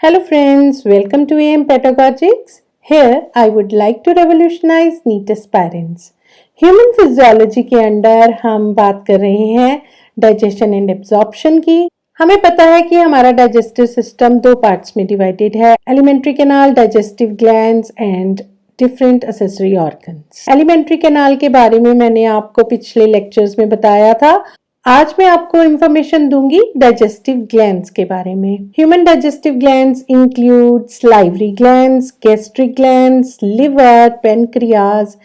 Hello friends, welcome to AM Pedagogics. Here I would like to revolutionize NEET aspirants. Human physiology के under हम बात कर रहे हैं डाइजेशन एंड एब्जॉर्प्शन की। हमें पता है कि हमारा डाइजेस्टिव सिस्टम दो पार्ट्स में डिवाइडेड है, alimentary canal, digestive glands and different accessory organs. Alimentary canal के बारे में मैंने आपको पिछले लेक्चर्स में बताया था। आज मैं आपको इंफॉर्मेशन दूंगी डाइजेस्टिव ग्लैंड्स के बारे में। Human digestive glands include salivary glands, gastric glands, liver, pancreas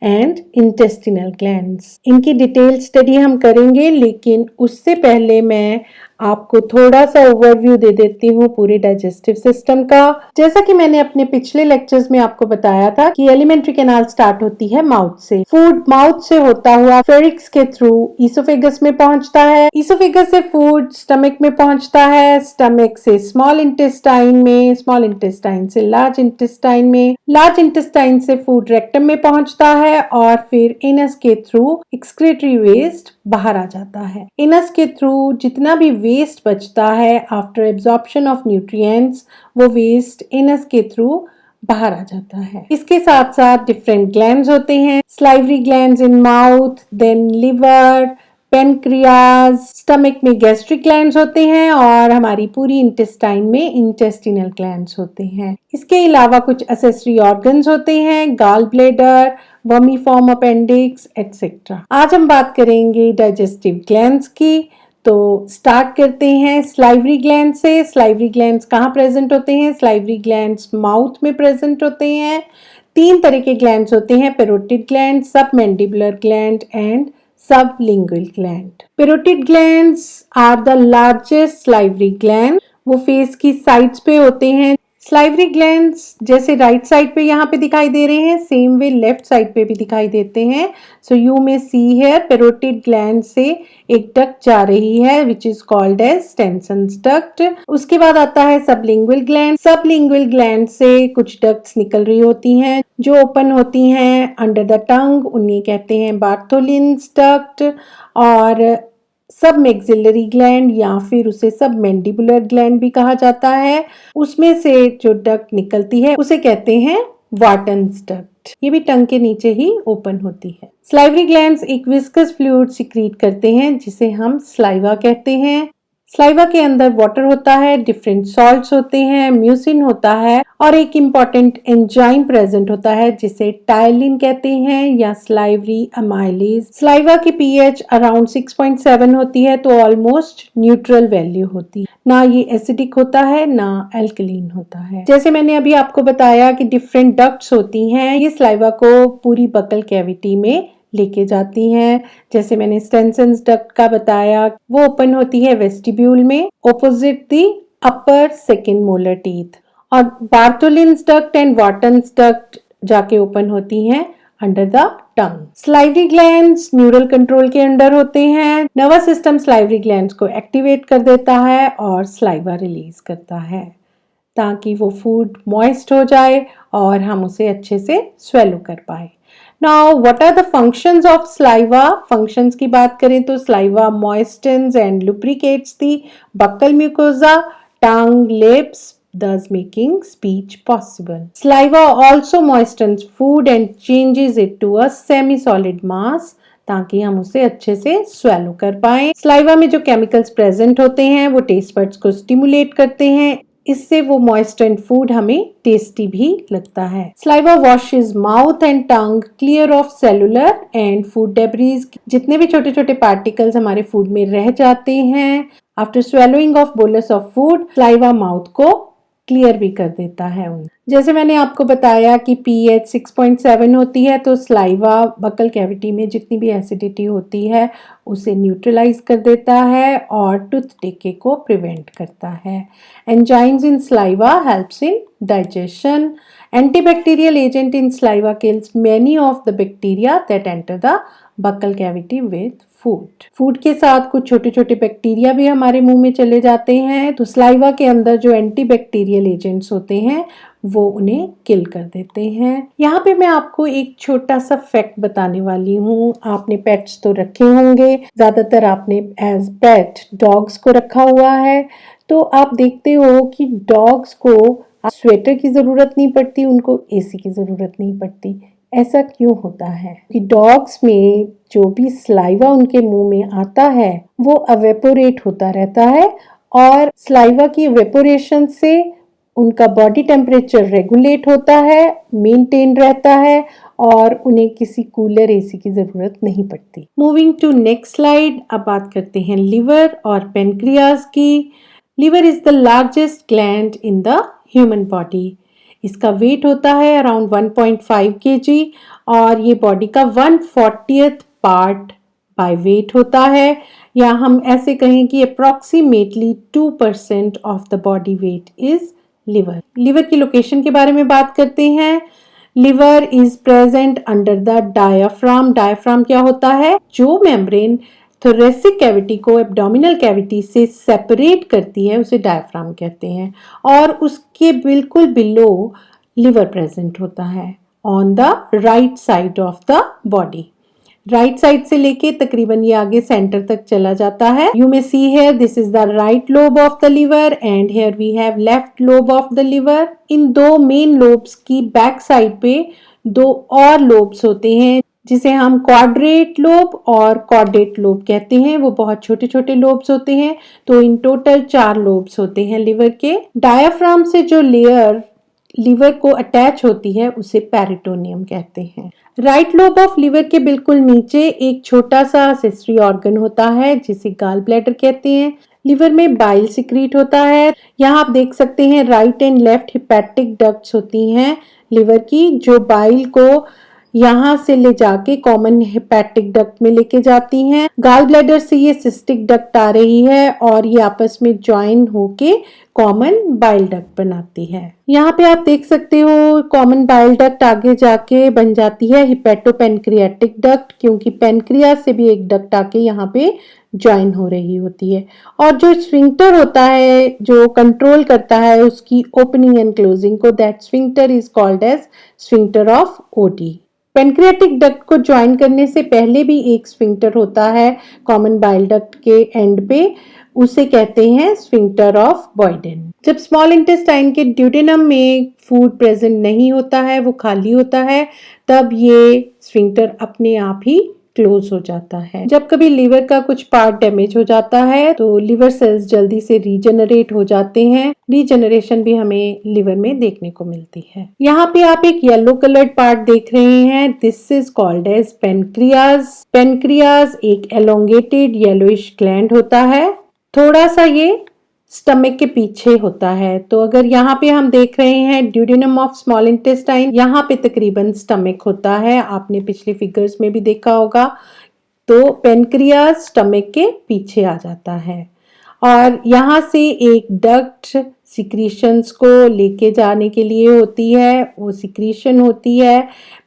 and intestinal glands. इनकी डिटेल स्टडी हम करेंगे, लेकिन उससे पहले मैं आपको थोड़ा सा ओवरव्यू दे देती हूँ पूरे डाइजेस्टिव सिस्टम का। जैसा कि मैंने अपने पिछले लेक्चर्स में आपको बताया था कि एलिमेंट्री कैनाल स्टार्ट होती है माउथ से। फूड माउथ से होता हुआ फेरिक्स के थ्रू ईसोफेगस में पहुंचता है। ईसोफेगस से फूड स्टमक में पहुंचता है, स्टमक से स्मॉल इंटेस्टाइन में, स्मॉल इंटेस्टाइन से लार्ज इंटेस्टाइन में, लार्ज इंटेस्टाइन से फूड रेक्टम में पहुंचता है और फिर एनस के थ्रू एक्सक्रीटरी वेस्ट बाहर आ जाता है। एनस के थ्रू जितना भी वेस्ट बचता है आफ्टर एब्जॉर्प्शन ऑफ न्यूट्रिएंट्स, वो वेस्ट एनस के थ्रू बाहर आ जाता है। इसके साथ साथ डिफरेंट ग्लैंड्स होते हैं, salivary glands in mouth, then liver, pancreas, stomach में गैस्ट्रिक ग्लैंड्स होते हैं और हमारी पूरी इंटेस्टाइन में इंटेस्टिनल ग्लैंड्स होते हैं। इसके अलावा कुछ असेसरी ऑर्गन्स होते हैं, gall bladder, vermiform appendix etcetera. आज हम बात करेंगे डाइजेस्टिव ग्लैंड्स की। तो स्टार्ट करते हैं सलाइवरी ग्लैंड से। सलाइवरी ग्लैंड्स कहाँ प्रेजेंट होते हैं? सलाइवरी ग्लैंड्स माउथ में प्रेजेंट होते हैं। तीन तरह के ग्लैंड्स होते हैं, parotid gland, submandibular gland and sublingual gland. Parotid glands are the largest salivary gland. वो फेस की साइड्स पे होते हैं। सलाइवरी ग्लैंड्स जैसे राइट साइड पे यहाँ पे दिखाई दे रहे हैं, सेम वे लेफ्ट साइड पे भी दिखाई देते हैं। सो यू में सी हियर पेरोटिड ग्लैंड से एक डक्ट जा रही है which is called as Stensen's duct. उसके बाद आता है सबलिंगुअल ग्लैंड। सबलिंगुअल ग्लैंड से कुछ डक्ट्स निकल रही होती हैं जो ओपन होती हैं अंडर द टंग, उन्हें कहते हैं बार्थोलिन्स डक्ट। और सब मैक्सिलरी ग्लैंड या फिर उसे सब मैंडिबुलर ग्लैंड भी कहा जाता है, उसमें से जो डक्ट निकलती है उसे कहते हैं वाटन्स डक्ट। ये भी टंग के नीचे ही ओपन होती है। सलाइवरी ग्लैंड्स एक विस्कस फ्लूइड सिक्रीट करते हैं जिसे हम सलाइवा कहते हैं। सलाइवा के अंदर वाटर होता है, डिफरेंट सॉल्ट्स होते हैं, म्यूसिन होता है और एक इम्पॉर्टेंट एंजाइम प्रेजेंट होता है जिसे टायलिन कहते हैं या सलाइवरी अमाइलेज। सलाइवा की पीएच अराउंड 6.7 होती है, तो ऑलमोस्ट न्यूट्रल वैल्यू होती है। ना ये एसिडिक होता है ना एल्कलीन होता है। जैसे मैंने अभी आपको बताया कि डिफरेंट डक्ट्स होती हैं, ये सलाइवा को पूरी बकल कैविटी में लेके जाती हैं। जैसे मैंने स्टेनसन्स डक्ट का बताया, वो ओपन होती है वेस्टिब्यूल में opposite the upper second molar teeth. और बार्थोलिन्स डक्ट एंड वाटन्स डक्ट जाके ओपन होती हैं under the tongue. Salivary glands neural control के अंडर होते हैं। नर्वस सिस्टम सलाइवरी ग्लैंड्स को एक्टिवेट कर देता है और सलाइवा रिलीज करता है ताकि वो फूड मॉइस्ट हो जाए और हम उसे अच्छे से स्वेलो कर पाए। Now, what are the functions of saliva? Functions की बात करें तो saliva moistens and lubricates the buccal mucosa, tongue, lips, thus making speech possible. Saliva also moistens food and changes it to a semi-solid mass ताकि हम उसे अच्छे से swallow कर पाएं। सलाइवा में जो केमिकल्स प्रेजेंट होते हैं वो टेस्ट बड्स को स्टिमुलेट करते हैं, इससे वो मॉइस्टेंड फूड हमें टेस्टी भी लगता है। Saliva washes mouth and tongue clear of cellular and food debris. जितने भी छोटे छोटे पार्टिकल्स हमारे फूड में रह जाते हैं after swallowing of bolus of food, saliva mouth को क्लियर भी कर देता है। जैसे मैंने आपको बताया कि पीएच 6.7 होती है, तो सलाइवा बकल कैविटी में जितनी भी एसिडिटी होती है उसे न्यूट्रलाइज कर देता है और टूथ डिके को प्रिवेंट करता है। Enzymes in saliva helps in digestion. Antibacterial agent in saliva kills many of the bacteria that enter the buccal cavity with food. Food के साथ कुछ छोटे छोटे बैक्टीरिया भी हमारे मुंह में चले जाते हैं, तो सलाइवा के अंदर जो एंटीबैक्टीरियल एजेंट्स होते हैं वो उन्हें किल कर देते हैं। यहाँ पे मैं आपको एक छोटा सा फैक्ट बताने वाली हूँ। आपने पेट्स तो रखे होंगे, ज्यादातर आपने एज पेट डॉग्स को रखा हुआ है। तो आप देखते हो कि डॉग्स को स्वेटर की ज़रूरत नहीं पड़ती, उनको एसी की ज़रूरत नहीं पड़ती। ऐसा क्यों होता है कि डॉग्स में जो भी स्लाइवा उनके मुंह में आता है वो एवेपोरेट होता रहता है और स्लाइवा की एवेपोरेशन से उनका बॉडी टेम्परेचर रेगुलेट होता है, मेंटेन रहता है और उन्हें किसी कूलर एसी की ज़रूरत नहीं पड़ती। मूविंग टू नेक्स्ट स्लाइड, अब बात करते हैं लिवर और पेनक्रियाज की। Liver is the largest gland in the human body. इसका वेट होता है अराउंड 1.5 kg और ये बॉडी का 1/40th पार्ट बाय वेट होता है, या हम ऐसे कहें कि approximately 2% of the body weight is liver. Liver की लोकेशन के बारे में बात करते हैं। Liver is present under the diaphragm. Diaphragm क्या होता है? जो मेम्ब्रेन थोरेसिक कैविटी को एब्डोमिनल कैविटी से सेपरेट करती है उसे डायफ्राम कहते हैं, और उसके बिल्कुल बिलो लिवर प्रेजेंट होता है on the right side of the body. Right side से लेके तकरीबन ये आगे सेंटर तक चला जाता है। You may see here this is the right lobe of the liver and here we have left lobe of the liver. इन दो मेन लोब्स की बैक साइड पे दो और लोब्स होते हैं जिसे हम क्वाड्रेट लोब और कॉर्डेट लोब कहते हैं। वो बहुत छोटे छोटे लोब्स होते हैं, तो इन टोटल 4 लोब्स होते हैं लिवर के। डायाफ्राम से जो लेयर लिवर को अटैच होती है उसे पेरिटोनियम कहते हैं। राइट लोब ऑफ लिवर के बिल्कुल नीचे एक छोटा सा सेंसरी ऑर्गन होता है जिसे गॉल ब्लैडर कहते हैं। लिवर में बाइल सिक्रीट होता है। यहाँ आप देख सकते हैं right and left hepatic ducts होती हैं लिवर की, जो बाइल को यहाँ से ले जाके कॉमन हेपेटिक डक्ट में लेके जाती हैं। गॉल ब्लैडर से ये सिस्टिक डक्ट आ रही है और ये आपस में ज्वाइन होके कॉमन बाइल डक्ट बनाती है। यहाँ पे आप देख सकते हो कॉमन बाइल डक्ट आगे जाके बन जाती है हिपेटोपेनक्रियाटिक डक्ट, क्योंकि पेनक्रियास से भी एक डक्ट आके यहाँ पे ज्वाइन हो रही होती है। और जो स्फिंक्टर होता है जो कंट्रोल करता है उसकी ओपनिंग एंड क्लोजिंग को, that sphincter is called as sphincter of Oddi. Pancreatic duct को ज्वाइन करने से पहले भी एक स्फिंक्टर होता है कॉमन बाइल डक्ट के एंड पे, उसे कहते हैं स्फिंक्टर ऑफ बॉयडेन। जब स्मॉल इंटेस्टाइन के ड्यूडेनम में फूड प्रेजेंट नहीं होता है, वो खाली होता है, तब ये स्फिंक्टर अपने आप ही क्लोज हो जाता है। जब कभी लिवर का कुछ पार्ट डैमेज हो जाता है तो लिवर सेल्स जल्दी से रीजनरेट हो जाते हैं। रीजनरेशन भी हमें लिवर में देखने को मिलती है। यहाँ पे आप एक येलो कलर्ड पार्ट देख रहे हैं, this is called as pancreas. Pancreas एक एलोंगेटेड येलोइश ग्लैंड होता है, थोड़ा सा ये स्टमक के पीछे होता है। तो अगर यहाँ पे हम देख रहे हैं ड्यूडेनम ऑफ स्मॉल इंटेस्टाइन, यहाँ पे तकरीबन स्टमक होता है, आपने पिछले फिगर्स में भी देखा होगा। तो पेनक्रियाज स्टमक के पीछे आ जाता है और यहाँ से एक डक्ट सिक्रीशंस को लेके जाने के लिए होती है, वो सिक्रीशन होती है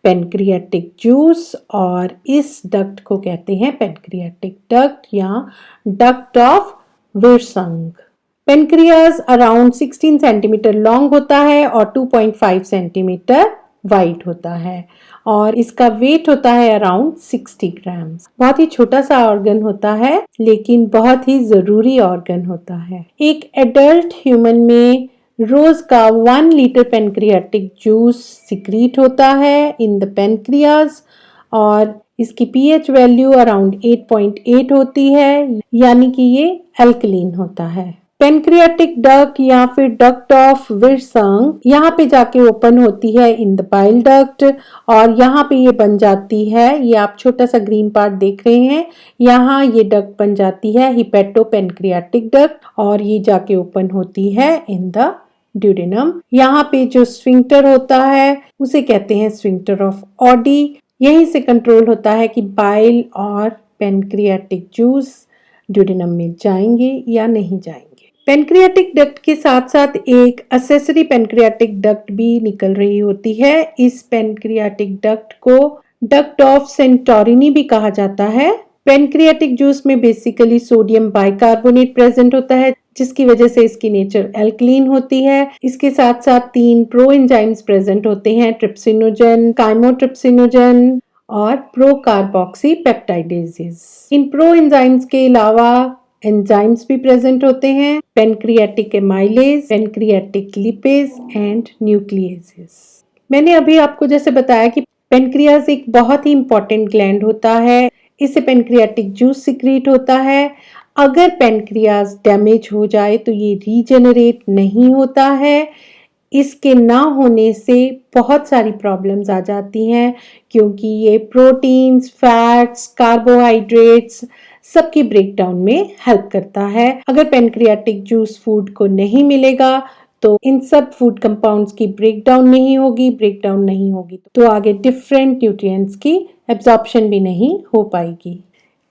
पेनक्रियाटिक जूस, और इस डक्ट को कहते हैं पेनक्रियाटिक डक्ट या duct of Wirsung. Pancreas around 16 centimetre long होता है और 2.5 सेंटीमीटर वाइड होता है और इसका वेट होता है अराउंड 60 ग्राम्स। बहुत ही छोटा सा ऑर्गन होता है लेकिन बहुत ही जरूरी ऑर्गन होता है। एक एडल्ट ह्यूमन में रोज का 1 लीटर पेनक्रियाटिक जूस सिक्रीट होता है इन द पेनक्रियाज और इसकी पीएच वैल्यू अराउंड 8.8 होती है, यानी कि ये अल्कलीन होता है। पेनक्रियाटिक डक्ट या फिर डक्ट ऑफ विर्संग यहाँ पे जाके ओपन होती है इन द बाइल डक्ट और यहाँ पे ये बन जाती है, ये आप छोटा सा ग्रीन पार्ट देख रहे हैं, यहाँ ये डक्ट बन जाती है हिपेटोपेनक्रियाटिक डक्ट और ये जाके ओपन होती है इन द ड्यूडेनम। यहाँ पे जो स्फिंक्टर होता है उसे कहते हैं स्फिंक्टर ऑफ ऑडी। यहीं से कंट्रोल होता है कि बाइल और पेनक्रियाटिक जूस ड्यूडेनम में जाएंगे या नहीं जाएंगे। पेनक्रियाटिक डक्ट के साथ साथ एक एक्सेसरी पेनक्रियाटिक डक्ट भी निकल रही होती है। इस पेनक्रियाटिक डक्ट को डक्ट ऑफ सेंटोरिनी भी कहा जाता है। पेनक्रियाटिक जूस में बेसिकली सोडियम बाइकार्बोनेट प्रेजेंट होता है जिसकी वजह से इसकी नेचर एल्कलीन होती है। इसके साथ साथ 3 प्रो एंजाइम्स प्रेजेंट होते हैं, ट्रिप्सिनोजन, काइमोट्रिप्सिनोजन और प्रो कार्बोक्सी पेप्टाइडेजेस। इन प्रो एंजाइम्स के अलावा एंजाइम्स भी प्रेजेंट होते हैं, pancreatic amylase, pancreatic lipase and nucleases. मैंने अभी आपको जैसे बताया कि पेनक्रियाज एक बहुत ही इंपॉर्टेंट ग्लैंड होता है, इससे पेनक्रियाटिक जूस सिक्रीट होता है। अगर पेनक्रियाज डैमेज हो जाए तो ये रीजेनरेट नहीं होता है। इसके ना होने से बहुत सारी प्रॉब्लम्स आ जाती हैं, क्योंकि ये प्रोटीन्स, फैट्स, कार्बोहाइड्रेट्स सबकी ब्रेकडाउन में हेल्प करता है। अगर पेनक्रियाटिक जूस फूड को नहीं मिलेगा तो इन सब फूड कंपाउंड्स की ब्रेकडाउन नहीं होगी तो आगे डिफरेंट न्यूट्रिएंट्स की एब्जॉर्प्शन भी नहीं हो पाएगी।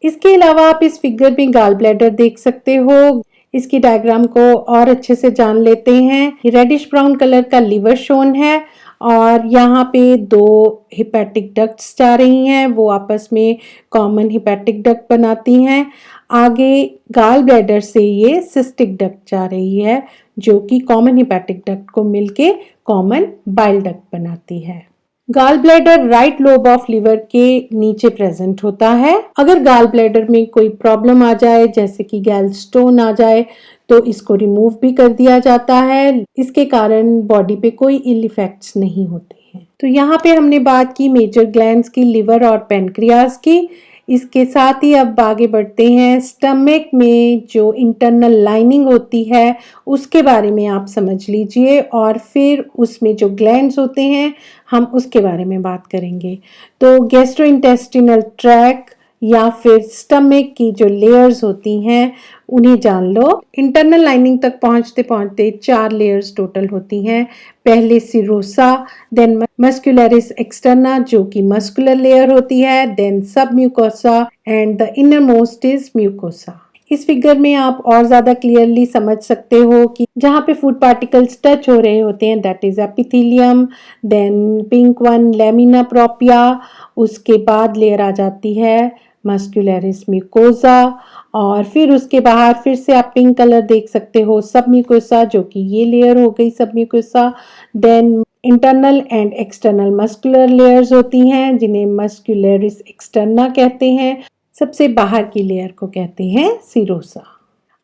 इसके अलावा आप इस फिगर में गॉल ब्लैडर देख सकते हो। इसकी डायग्राम को और अच्छे से जान लेते हैं। रेडिश ब्राउन कलर का लिवर शोन है और यहाँ पे दो हिपैटिक डक्ट्स जा रही हैं, वो आपस में कॉमन हिपैटिक डक्ट बनाती हैं। आगे गॉल ब्लैडर से ये सिस्टिक डक्ट जा रही है जो कि कॉमन हिपैटिक डक्ट को मिलके कॉमन बाइल डक्ट बनाती है। Gall bladder right lobe of liver के नीचे प्रेजेंट होता है। अगर गॉल ब्लैडर में कोई प्रॉब्लम आ जाए, जैसे कि गैल स्टोन आ जाए, तो इसको रिमूव भी कर दिया जाता है। इसके कारण बॉडी पे कोई इल इफेक्ट्स नहीं होते हैं। तो यहाँ पे हमने बात की मेजर ग्लैंड्स की, लिवर और पेनक्रियाज की। इसके साथ ही अब आगे बढ़ते हैं। स्टमक में जो इंटरनल लाइनिंग होती है उसके बारे में आप समझ लीजिए और फिर उसमें जो ग्लैंड्स होते हैं हम उसके बारे में बात करेंगे। तो गैस्ट्रोइंटेस्टिनल ट्रैक्ट या फिर स्टमक की जो लेयर्स होती हैं उन्हें जान लो। इंटरनल लाइनिंग तक पहुंचते पहुंचते 4 लेयर्स टोटल होती हैं। पहले सिरोसा, देन मस्कुलरिस एक्सटर्ना जो कि मस्कुलर लेयर होती है, देन सब mucosa and the inner most is mucosa. इस फिगर में आप और ज्यादा क्लियरली समझ सकते हो कि जहाँ पे फूड पार्टिकल्स टच हो रहे होते हैं that is epithelium, then pink one lamina propria, उसके बाद लेयर आ जाती है मस्कुलरिस म्यूकोसा और फिर उसके बाहर फिर से आप पिंक कलर देख सकते हो सब म्यूकोसा जो कि ये लेयर हो गई submucosa. Then internal and external muscular layers होती हैं जिन्हें मस्कुलरिस एक्सटर्ना कहते हैं। सबसे बाहर की लेयर को कहते हैं सिरोसा।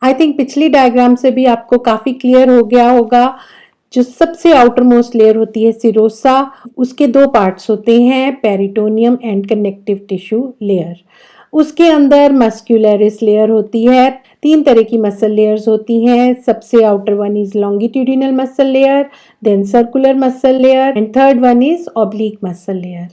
आई थिंक पिछली डायग्राम से भी आपको काफी क्लियर हो गया होगा। जो सबसे आउटर मोस्ट लेयर होती है सिरोसा, उसके 2 पार्ट्स होते हैं, peritoneum and connective tissue layer. उसके अंदर मस्कुलरिस लेयर होती है। 3 तरह की मसल लेयर्स होती हैं। सबसे outer one is longitudinal muscle layer, then circular muscle layer and third one is oblique muscle layer.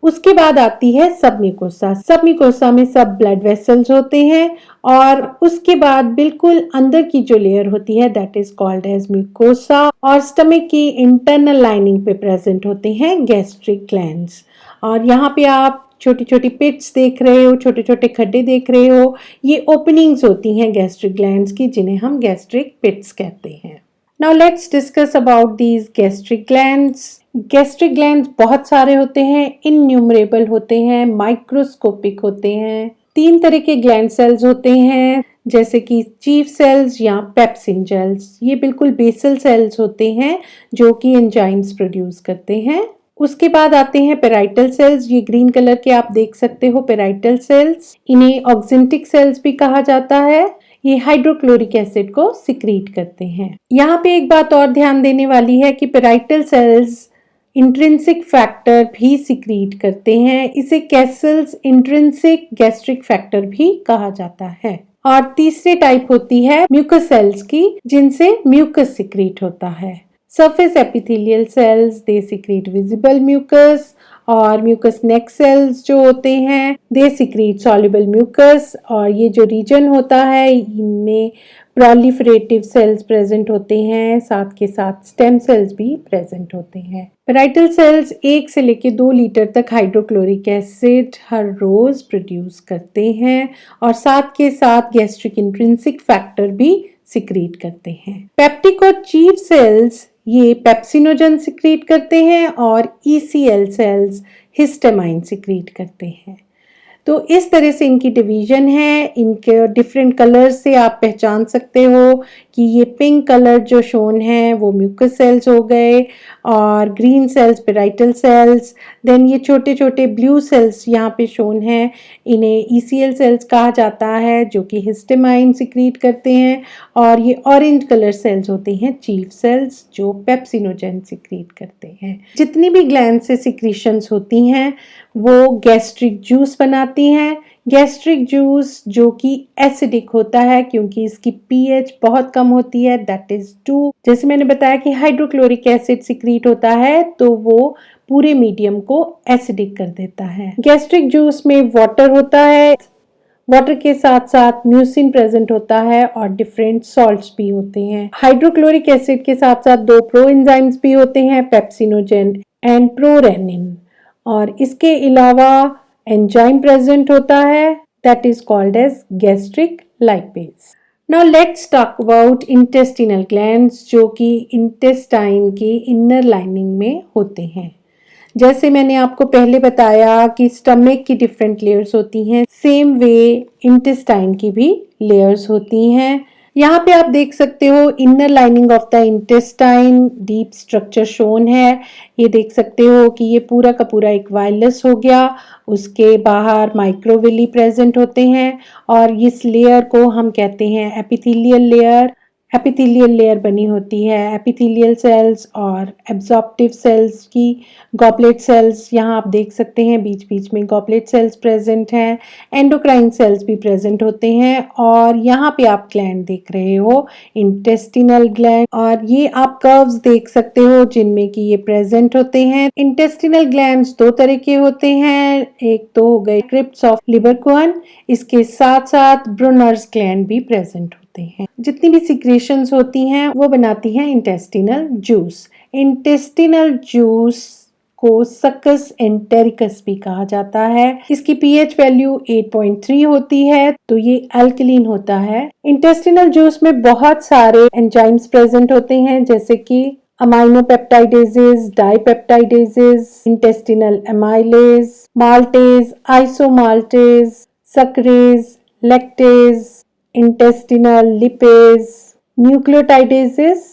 उसके बाद आती है सब म्यूकोसा। सब म्यूकोसा में सब ब्लड वेसल्स होते हैं और उसके बाद बिल्कुल अंदर की जो लेयर होती है that is called as mucosa और स्टमक की इंटरनल लाइनिंग पे प्रेजेंट होते हैं गैस्ट्रिक ग्लैंड्स। और यहाँ पे आप छोटी छोटी पिट्स देख रहे हो, छोटे छोटे खड्डे देख रहे हो, ये ओपनिंग्स होती हैं गैस्ट्रिक ग्लैंड्स की जिन्हें हम गैस्ट्रिक पिट्स कहते हैं। Now let's discuss about these gastric glands. Gastric glands बहुत सारे होते हैं, इनन्यूमरेबल होते हैं, माइक्रोस्कोपिक होते हैं। 3 तरह के ग्लैंड सेल्स होते हैं जैसे कि चीफ सेल्स या पेप्सिन सेल्स। ये बिल्कुल बेसल सेल्स होते हैं जो कि एंजाइम्स प्रोड्यूस करते हैं। उसके बाद आते हैं पेराइटल सेल्स। ये ग्रीन कलर के आप देख सकते हो पेराइटल सेल्स। इन्हें ऑक्जेंटिक सेल्स भी कहा जाता है। ये हाइड्रोक्लोरिक एसिड को सिक्रीट करते हैं। यहाँ पे एक बात और ध्यान देने वाली है कि पेराइटल सेल्स इंट्रिंसिक फैक्टर भी सिक्रीट करते हैं। इसे कैसल्स इंट्रिंसिक गैस्ट्रिक फैक्टर भी कहा जाता है। और तीसरी टाइप होती है म्यूकस सेल्स की जिनसे म्यूकस सिक्रीट होता है। Surface epithelial cells they secrete visible mucus और म्यूकस नेक सेल्स जो होते हैं दे सिक्रीट सॉल्युबल म्यूकस। और ये जो रीजन होता है इनमें प्रोलिफरेटिव सेल्स प्रेजेंट होते हैं, साथ के साथ स्टेम सेल्स भी प्रेजेंट होते हैं। पेराइटल सेल्स 1 से लेकर 2 लीटर तक हाइड्रोक्लोरिक एसिड हर रोज प्रोड्यूस करते हैं और साथ के साथ गैस्ट्रिक इंट्रिंसिक फैक्टर भी सिक्रीट करते हैं। पेप्टिक और चीफ सेल्स ये पेप्सिनोजन सिक्रीट करते हैं और ECL सेल्स हिस्टामाइन सिक्रीट करते हैं। तो इस तरह से इनकी डिवीजन है। इनके डिफरेंट कलर्स से आप पहचान सकते हो कि ये पिंक कलर जो शोन है वो म्यूकस सेल्स हो गए और green cells parietal cells. Then ये छोटे छोटे ब्लू सेल्स यहाँ पे शोन है, इन्हें ईसीएल सेल्स कहा जाता है जो कि हिस्टामाइन सिक्रीट करते हैं। और ये ऑरेंज कलर सेल्स होते हैं चीफ सेल्स जो पेप्सिनोजेन सिक्रीट करते हैं। जितनी भी ग्लैंड से सिक्रीशंस होती हैं वो गैस्ट्रिक जूस बनाती हैं। गैस्ट्रिक जूस जो कि एसिडिक होता है क्योंकि इसकी पीएच बहुत कम होती है, दैट इज 2। जैसे मैंने बताया कि हाइड्रोक्लोरिक एसिड सिक्रीट होता है तो वो पूरे मीडियम को एसिडिक कर देता है। गैस्ट्रिक जूस में वाटर होता है, वाटर के साथ साथ म्यूसिन प्रेजेंट होता है और डिफरेंट सॉल्ट्स भी होते हैं। हाइड्रोक्लोरिक एसिड के साथ साथ 2 प्रो एंजाइम्स भी होते हैं, पेप्सिनोजेन एंड प्रोरेनिन। और इसके अलावा एंजाइम प्रेजेंट होता है that is called as gastric lipase. Now let's talk about intestinal glands जो कि इंटेस्टाइन की इनर लाइनिंग में होते हैं। जैसे मैंने आपको पहले बताया कि स्टमक की डिफरेंट लेयर्स होती हैं, सेम वे इंटेस्टाइन की भी लेयर्स होती हैं। यहाँ पे आप देख सकते हो inner lining of the intestine deep structure shown है। ये देख सकते हो कि ये पूरा का पूरा एक वायलस हो गया, उसके बाहर माइक्रोविली प्रेजेंट होते हैं और इस लेयर को हम कहते हैं एपिथेलियल लेयर। एपिथेलियल लेयर बनी होती है एपिथेलियल सेल्स और एब्जॉर्प्टिव सेल्स की। गॉबलेट सेल्स यहाँ आप देख सकते हैं बीच बीच में गॉबलेट सेल्स प्रेजेंट हैं। एंडोक्राइन सेल्स भी प्रेजेंट होते हैं और यहाँ पे आप ग्लैंड देख रहे हो इंटेस्टिनल ग्लैंड, और ये आप कर्व्स देख सकते हो जिनमें कि ये प्रेजेंट होते हैं। इंटेस्टिनल ग्लैंड्स 2 तरह के होते हैं, एक तो हो गए क्रिप्ट्स ऑफ लिबरकोहन, इसके साथ साथ ब्रूनर्स ग्लैंड भी प्रेजेंट होते हैं। जितनी भी सिक्रेशंस होती हैं वो बनाती हैं इंटेस्टिनल जूस। इंटेस्टिनल जूस को सक्कस एंटेरिकस भी कहा जाता है। इसकी पीएच वैल्यू 8.3 होती है तो ये अल्कलीन होता है। इंटेस्टिनल जूस में बहुत सारे एंजाइम्स प्रेजेंट होते हैं जैसे कि aminopeptidases, dipeptidases, intestinal amylase, maltase, isomaltase, sucrase, lactase, intestinal lipase, nucleotidases,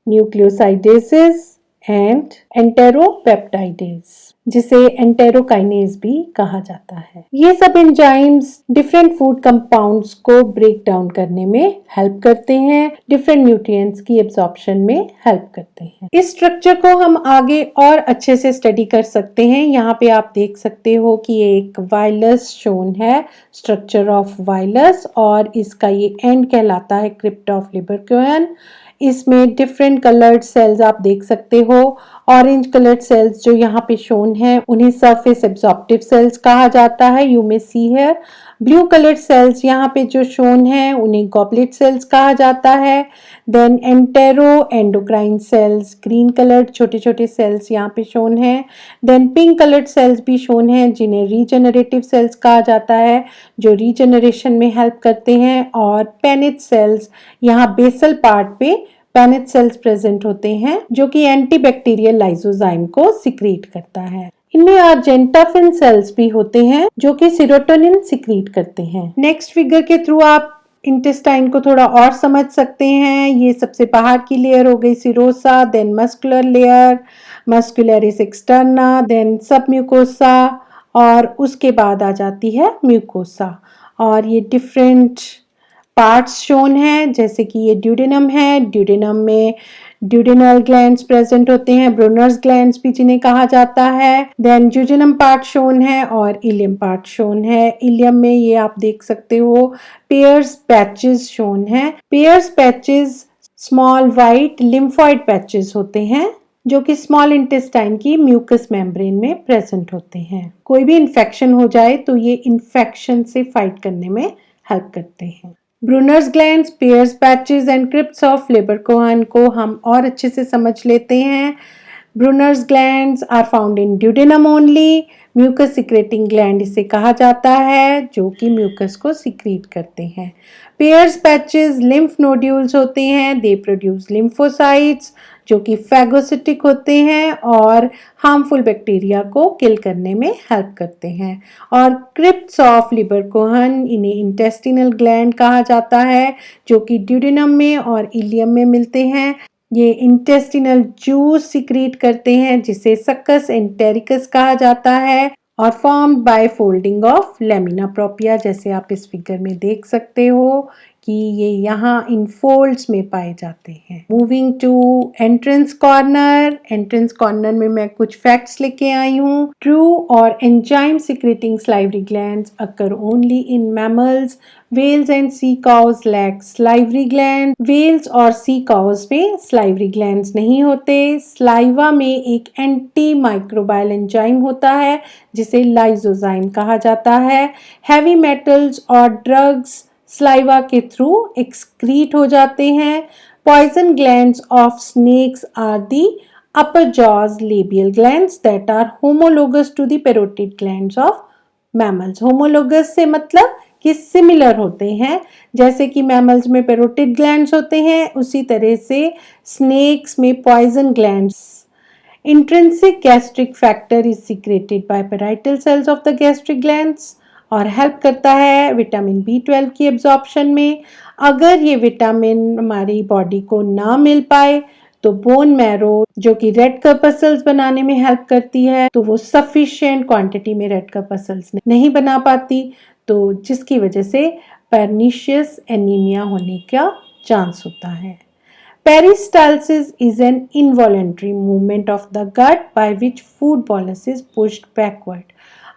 nucleosidases and enteropeptidase जिसे एंटेरोकाइनेज भी कहा जाता है। ये सब एंजाइम्स डिफरेंट फूड कंपाउंड्स को ब्रेक डाउन करने में हेल्प करते हैं, डिफरेंट न्यूट्रिएंट्स की एब्जॉर्प्शन में हेल्प करते हैं। इस स्ट्रक्चर को हम आगे और अच्छे से स्टडी कर सकते हैं। यहाँ पे आप देख सकते हो कि ये एक वायलस शोन है, स्ट्रक्चर ऑफ वायलस, और इसका ये एंड कहलाता है क्रिप्ट ऑफ लिबरकोहन। इसमें डिफरेंट कलर्ड सेल्स आप देख सकते हो। ऑरेंज कलर्ड सेल्स जो यहाँ पे शोन है उन्हें सरफेस एब्जॉर्प्टिव सेल्स कहा जाता है, you may see here. Blue coloured cells यहाँ पे जो शोन है उन्हें गॉबलेट सेल्स कहा जाता है। Then enteroendocrine cells, green coloured छोटे छोटे सेल्स यहाँ पे शोन है। देन पिंक कलर्ड सेल्स भी शोन है जिन्हें रीजनरेटिव सेल्स कहा जाता है जो रीजनरेशन में हेल्प करते हैं। और पेनिथ सेल्स, यहाँ बेसल पार्ट पे पेनिथ सेल्स प्रेजेंट होते हैं जो कि एंटीबैक्टीरियल लाइसोजाइम को सिक्रीट करता है। इनमें आर्जेंटाफिन सेल्स भी होते हैं जो कि सेरोटोनिन सिक्रीट करते हैं। नेक्स्ट फिगर के थ्रू आप इंटेस्टाइन को थोड़ा और समझ सकते हैं। ये सबसे बाहर की लेयर हो गई serosa, then muscular layer, muscularis externa, then submucosa, और उसके बाद आ जाती है म्यूकोसा। और ये डिफरेंट पार्ट्स शोन है जैसे कि ये ड्यूडेनम है, ड्यूडेनम में ड्यूडेनल ग्लैंड्स प्रेजेंट होते हैं, ब्रूनर्स ग्लैंड्स भी जिन्हें कहा जाता है। देन जुजिनम पार्ट शोन है और इलियम पार्ट शोन है। इलियम में ये आप देख सकते हो पेयर्स पैचेस शोन है। Pairs patches small white lymphoid patches होते हैं जो कि स्मॉल इंटेस्टाइन की म्यूकस मेम्ब्रेन में प्रेजेंट होते हैं। कोई भी इन्फेक्शन हो जाए तो ये इन्फेक्शन से फाइट करने में हेल्प करते हैं। Brunner's glands, Peyer's patches and crypts of Lieberkuhn को हम और अच्छे से समझ लेते हैं। Brunner's glands are found in duodenum only. Mucus secreting gland इसे कहा जाता है जो कि म्यूकस को सिक्रीट करते हैं। पेयर्स पैचेस लिम्फ नोड्यूल्स होते हैं, दे प्रोड्यूस लिम्फोसाइट्स जो कि फैगोसिटिक होते हैं और हार्मफुल बैक्टीरिया को किल करने में हेल्प करते हैं। और क्रिप्ट्स ऑफ लिवर कोहन, इन्हें इंटेस्टिनल ग्लैंड कहा जाता है, जो कि ड्यूडेनम में और इलियम में मिलते हैं। ये इंटेस्टिनल जूस सिक्रीट करते हैं जिसे सक्कस एंटेरिकस कहा जाता है और formed by folding of lamina propria, जैसे आप इस फिगर में देख सकते हो कि ये यहाँ इन फोल्ड्स में पाए जाते हैं। Moving to entrance corner. Entrance corner में मैं कुछ फैक्ट्स लेके आई हूँ। ट्रू और enzyme secreting salivary glands occur only in mammals. Whales and sea cows lack salivary glands. Whales और sea cows में salivary glands नहीं होते। saliva में एक एंटी माइक्रोबायल एंजाइम होता है जिसे लाइसोजाइम कहा जाता है। हैवी मेटल्स और ड्रग्स saliva के थ्रू एक्सक्रीट हो जाते हैं। Poison glands of snakes are the upper jaws labial glands that are homologous to the parotid glands of mammals. Homologous से मतलब कि सिमिलर होते हैं, जैसे कि मैमल्स में पेरोटिड ग्लैंड्स होते हैं, उसी तरह से स्नेक्स में poison glands. Intrinsic gastric factor is secreted by parietal cells of the gastric glands और हेल्प करता है विटामिन B12 की एब्जॉर्प्शन में। अगर ये विटामिन हमारी बॉडी को ना मिल पाए तो बोन मैरो, जो कि रेड कर्पसल्स बनाने में हेल्प करती है, तो वो सफिशिएंट क्वांटिटी में रेड कर्पसल्स नहीं बना पाती, तो जिसकी वजह से पर्निशियस एनीमिया होने का चांस होता है। Peristalsis is an involuntary movement of the gut by which food bolus is pushed backward.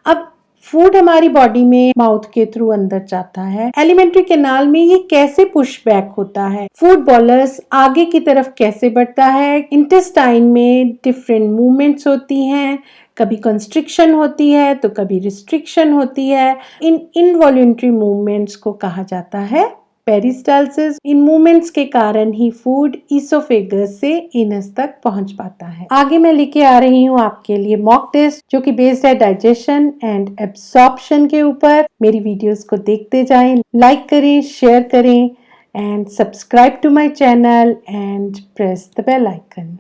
अब फूड हमारी बॉडी में माउथ के थ्रू अंदर जाता है, एलिमेंट्री कैनाल में ये कैसे पुश बैक होता है, फूड बॉलस आगे की तरफ कैसे बढ़ता है। इंटेस्टाइन में डिफरेंट मूवमेंट्स होती हैं, कभी कंस्ट्रिक्शन होती है तो कभी रिस्ट्रिक्शन होती है। इन इनवॉल्यूंटरी मूवमेंट्स को कहा जाता है पेरिस्टाल्सिस। इन मूवमेंट्स के कारण ही फूड ईसोफेगस से इनस तक पहुंच पाता है। आगे मैं लेके आ रही हूँ आपके लिए मॉक टेस्ट, जो कि बेस्ड है डाइजेशन एंड एब्सॉर्प्शन के ऊपर। मेरी वीडियोस को देखते जाएं, लाइक करें, शेयर करें and subscribe to my channel and press the bell icon.